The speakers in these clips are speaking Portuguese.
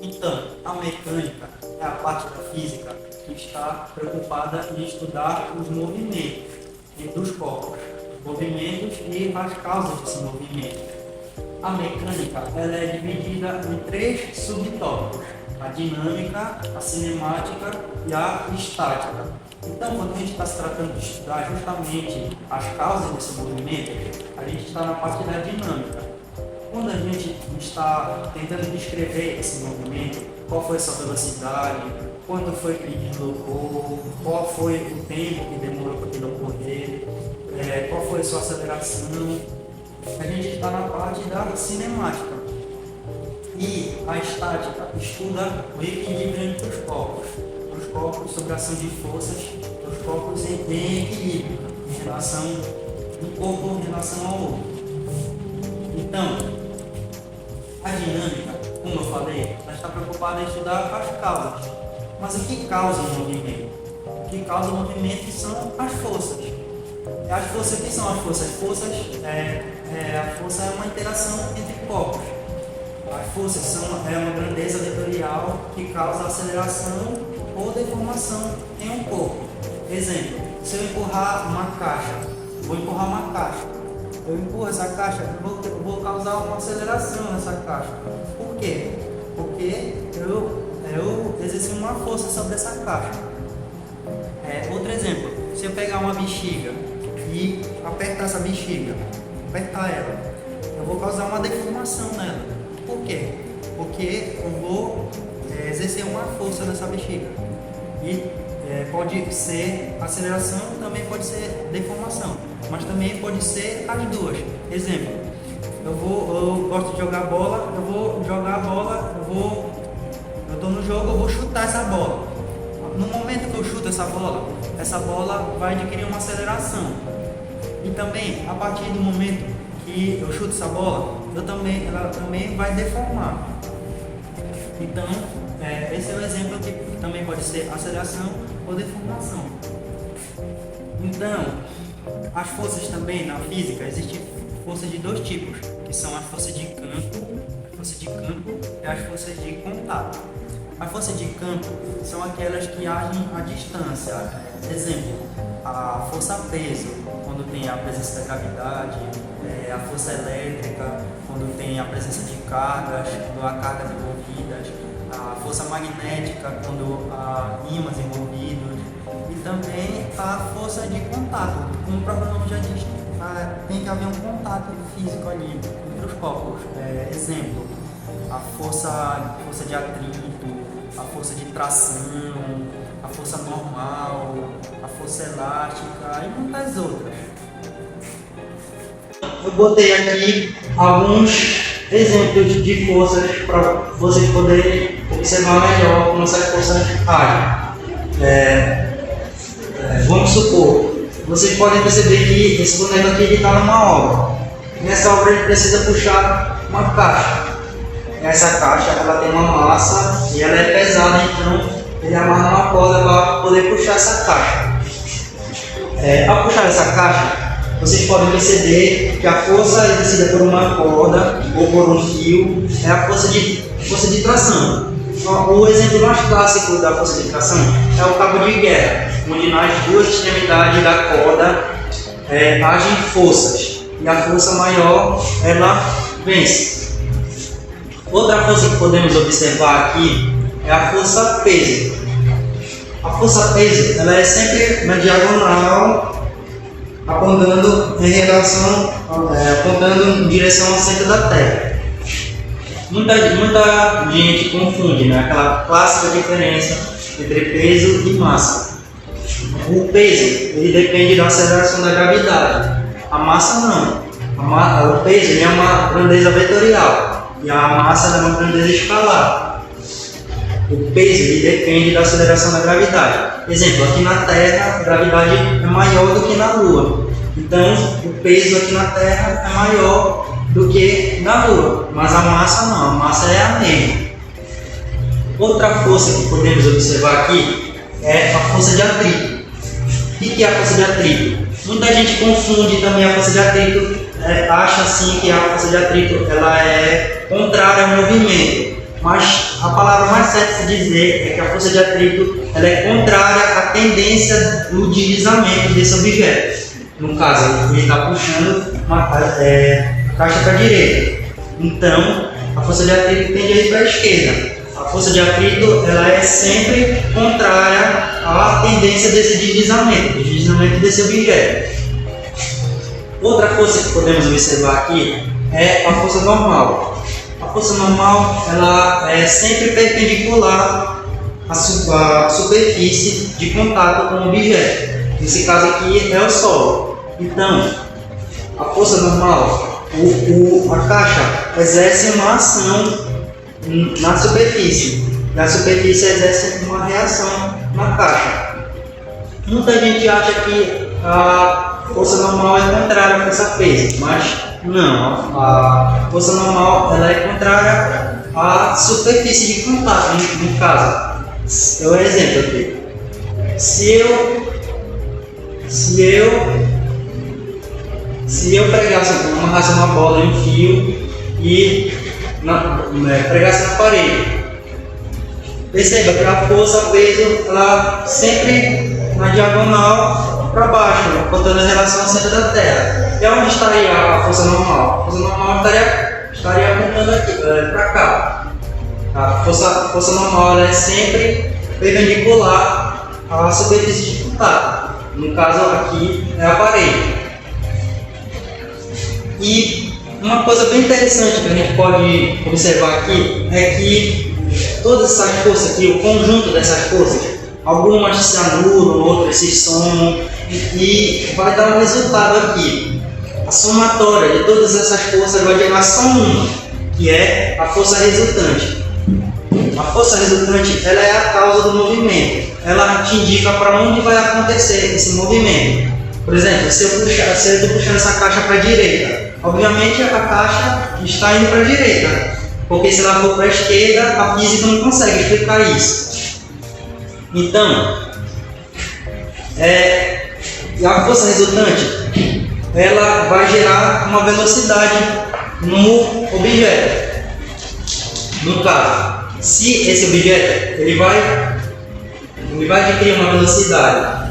Então, a mecânica é a parte da física que está preocupada em estudar os movimentos dos corpos, os movimentos e as causas desse movimento. A mecânica ela é dividida em três subtópicos: a dinâmica, a cinemática e a estática. Então, quando a gente está se tratando de estudar justamente as causas desse movimento, a gente está na parte da dinâmica. Quando a gente está tentando descrever esse movimento, qual foi a sua velocidade, quanto foi que deslocou, qual foi o tempo que demorou para ele ocorrer, qual foi a sua aceleração, a gente está na parte da cinemática. E a estática estuda o equilíbrio entre os corpos sob a ação de forças, os corpos em equilíbrio, em relação um corpo em relação ao outro. Então, a dinâmica, como eu falei, ela está preocupada em estudar as causas. Mas o que causa o movimento? O que causa o movimento são as forças. E as forças, o que são as forças? A força é uma interação entre corpos. As forças é uma grandeza vetorial que causa aceleração ou deformação em um corpo. Exemplo, se eu empurrar uma caixa, eu empurro essa caixa, eu vou causar uma aceleração nessa caixa. Por quê? Porque eu exerci uma força sobre essa caixa. Outro exemplo, se eu pegar uma bexiga e apertar essa bexiga, eu vou causar uma deformação nela. Por quê? Porque eu vou exercer uma força nessa bexiga. E pode ser aceleração, também pode ser deformação, mas também pode ser as duas. Exemplo, eu gosto de jogar bola, eu estou no jogo, eu vou chutar essa bola. No momento que eu chuto essa bola vai adquirir uma aceleração. E também, a partir do momento que eu chuto essa bola, ela também vai deformar. Então, esse é o exemplo que também pode ser aceleração ou deformação. Então, as forças também na física, existem forças de dois tipos, que são as forças de campo e as forças de contato. As forças de campo são aquelas que agem à distância. Exemplo, a força-peso, quando tem a presença da gravidade, a força elétrica, quando tem a presença de cargas, quando há cargas envolvidas, a força magnética, quando há ímãs envolvidos, e também a força de contato, como o próprio nome já diz, tem que haver um contato físico ali entre os corpos. Exemplo, a força de atrito, a força de tração, a força normal, a força elástica e muitas outras. Eu botei aqui alguns exemplos de forças para vocês poderem observar melhor como essas forças agem. Vamos supor, vocês podem perceber que esse boneco aqui está numa obra. Nessa obra ele precisa puxar uma caixa. Essa caixa ela tem uma massa e ela é pesada, então ele amarra uma corda para poder puxar essa caixa. Ao puxar essa caixa, vocês podem perceber que a força exercida por uma corda ou por um fio é a força de tração. O exemplo mais clássico da força de tração é o cabo de guerra, onde nas duas extremidades da corda agem forças e a força maior ela vence. Outra força que podemos observar aqui é a força peso. A força peso ela é sempre na diagonal, apontando em direção ao centro da Terra. Muita gente confunde, né? Aquela clássica diferença entre peso e massa. O peso ele depende da aceleração da gravidade. A massa não. O peso ele é uma grandeza vetorial e a massa é uma grandeza escalar. O peso ele depende da aceleração da gravidade. Exemplo, aqui na Terra a gravidade é maior do que na Lua. Então, o peso aqui na Terra é maior do que na Lua, mas a massa não, a massa é a mesma. Outra força que podemos observar aqui é a força de atrito. O que é a força de atrito? Muita gente confunde também a força de atrito, acha assim que a força de atrito ela é contrária ao movimento, mas a palavra mais certa de dizer é que a força de atrito ela é contrária à tendência do deslizamento desse objeto. No caso, ele está puxando a caixa para a direita. Então, a força de atrito tende a ir para a esquerda. A força de atrito ela é sempre contrária à tendência desse deslizamento, do deslizamento desse objeto. Outra força que podemos observar aqui é a força normal. A força normal ela é sempre perpendicular à superfície de contato com o objeto. Nesse caso aqui é o solo. Então, a força normal, a caixa exerce uma ação na superfície. E a superfície exerce uma reação na caixa. Muita gente acha que a força normal é contrária a essa peso, mas não. A força normal ela é contrária à superfície de contato. No caso, é o exemplo aqui. Se eu pregasse, amarrasse uma bola em um fio e pregasse na parede, perceba que a força peso ela sempre na diagonal para baixo, contando a relação ao centro da Terra. E onde estaria a força normal? A força normal estaria apontando aqui para cá. A força normal ela é sempre perpendicular à superfície de contato. No caso aqui é a parede. E uma coisa bem interessante que a gente pode observar aqui é que todas essas forças aqui, o conjunto dessas forças, algumas se anulam, outras se somam e vai dar um resultado aqui. A somatória de todas essas forças vai gerar só uma, que é a força resultante. A força resultante ela é a causa do movimento. Ela te indica para onde vai acontecer esse movimento. Por exemplo, se eu estou puxando essa caixa para a direita, obviamente a caixa está indo para a direita, porque se ela for para a esquerda, a física não consegue explicar isso. Então, a força resultante ela vai gerar uma velocidade no objeto. No caso, se esse objeto ele vai adquirir uma velocidade,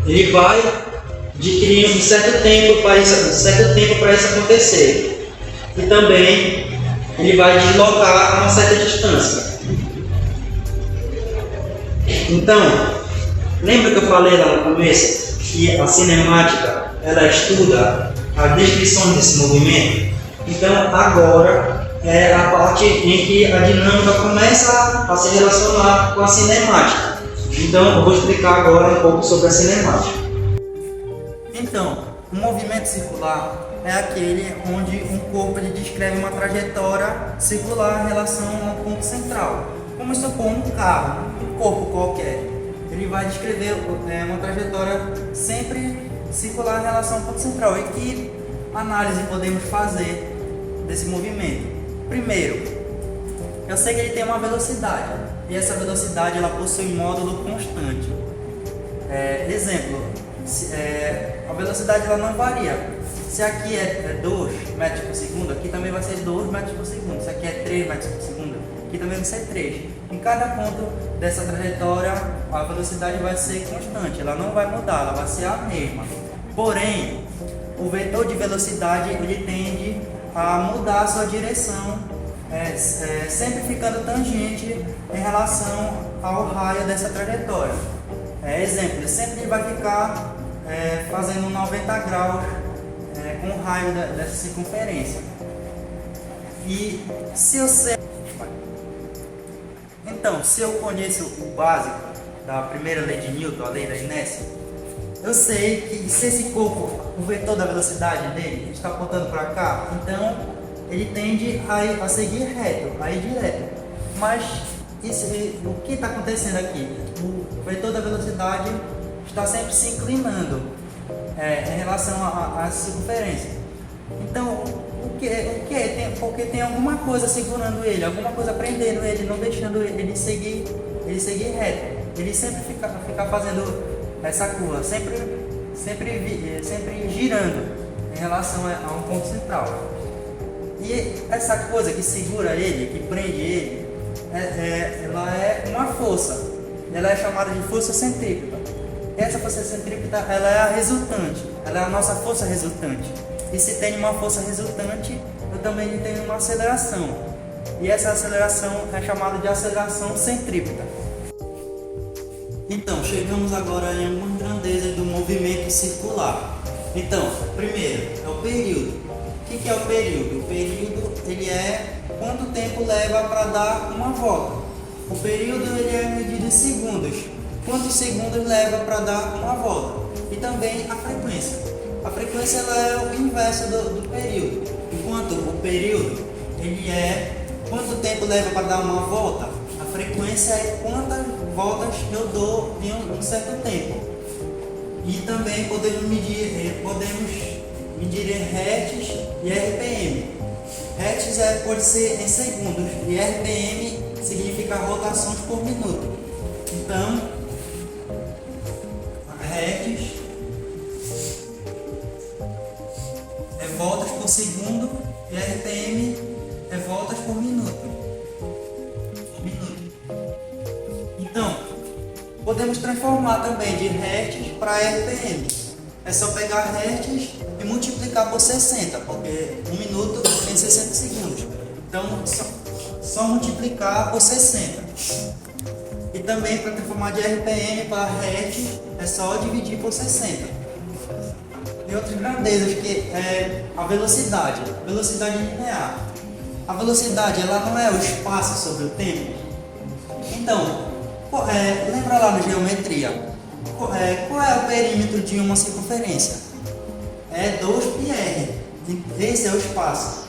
ele vai adquirir um certo tempo para isso acontecer, e também ele vai deslocar a uma certa distância. Então, lembra que eu falei lá no começo que a cinemática ela estuda a descrição desse movimento? Então, agora é a parte em que a dinâmica começa a se relacionar com a cinemática. Então, eu vou explicar agora um pouco sobre a cinemática. Então, o movimento circular é aquele onde um corpo ele descreve uma trajetória circular em relação ao ponto central. Vamos supor um carro, um corpo qualquer. Ele vai descrever uma trajetória sempre circular em relação ao ponto central. E que análise podemos fazer desse movimento? Primeiro, eu sei que ele tem uma velocidade, e essa velocidade ela possui um módulo constante. Exemplo, a velocidade ela não varia. Se aqui é 2 metros por segundo, aqui também vai ser 2 metros por segundo. Se aqui é 3 metros por segundo, aqui também vai ser 3. Em cada ponto dessa trajetória, a velocidade vai ser constante, ela não vai mudar, ela vai ser a mesma. Porém, o vetor de velocidade ele tende a mudar a sua direção, sempre ficando tangente em relação ao raio dessa trajetória. Exemplo, sempre vai ficar fazendo 90 graus com o raio dessa circunferência. E se eu sei... Então, se eu conheço o básico da primeira lei de Newton, a lei da inércia, eu sei que se esse corpo, o vetor da velocidade dele está apontando para cá, então ele tende a seguir reto, a ir direto. Mas o que está acontecendo aqui? O vetor da velocidade está sempre se inclinando em relação à circunferência. Então, porque tem alguma coisa segurando ele, alguma coisa prendendo ele, não deixando ele seguir reto. Ele sempre fica fazendo essa curva, sempre girando em relação a um ponto central. E essa coisa que segura ele, que prende ele, ela é uma força. Ela é chamada de força centrípeta. Essa força centrípeta, ela é a resultante. Ela é a nossa força resultante. E se tem uma força resultante, eu também tenho uma aceleração. E essa aceleração é chamada de aceleração centrípeta. Então, chegamos agora em algumas grandezas do movimento circular. Então, primeiro, é o período. O que é o período? O período, ele é quanto tempo leva para dar uma volta. O período, ele é medido em segundos. Quantos segundos leva para dar uma volta? E também a frequência. A frequência, ela é o inverso do período. Enquanto o período, ele é quanto tempo leva para dar uma volta, a frequência é quantas voltas eu dou em um certo tempo. E também podemos medir hertz e RPM. Hertz pode ser em segundos e RPM significa rotações por minuto. Então, hertz é voltas por segundo e RPM é voltas por minuto. Então, podemos transformar também de hertz para RPM. É só pegar hertz e multiplicar por 60, porque um minuto tem 60 segundos. Então, só multiplicar por 60. E também para transformar de RPM para hertz, é só dividir por 60. E outras grandezas que é a velocidade linear. A velocidade, ela não é o espaço sobre o tempo. Então, lembra lá na geometria, qual é o perímetro de uma circunferência? É 2πr, esse é o espaço.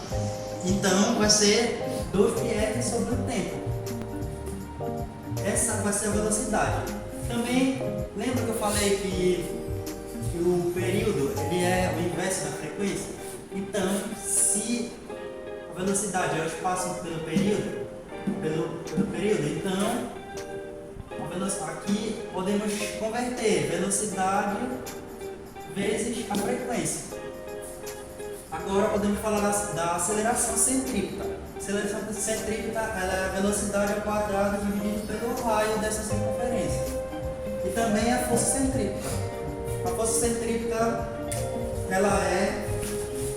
Então vai ser 2πr sobre o tempo. Essa vai ser a velocidade. Também, lembra que eu falei que o período, ele é o inverso da frequência? Então, se a velocidade é o espaço pelo período, então aqui podemos converter velocidade vezes a frequência. Agora podemos falar da aceleração centrípeta. A aceleração centrípeta, ela é a velocidade ao quadrado dividido pelo raio dessa circunferência. E também a força centrípeta. A força centrípeta, ela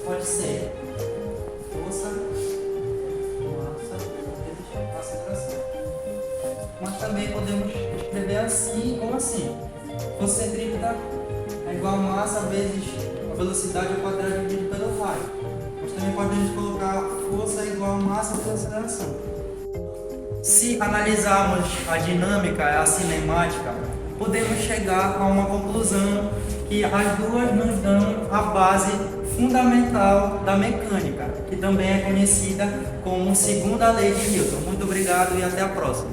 pode ser força, massa, vezes aceleração. Mas também podemos escrever assim ou assim. Força centrípeta é igual a massa vezes a velocidade ao quadrado dividido pelo raio. Nós também podemos colocar força igual a massa vezes aceleração. Se analisarmos a dinâmica, a cinemática, podemos chegar a uma conclusão que as duas nos dão a base fundamental da mecânica, que também é conhecida como segunda lei de Newton. Muito obrigado e até a próxima.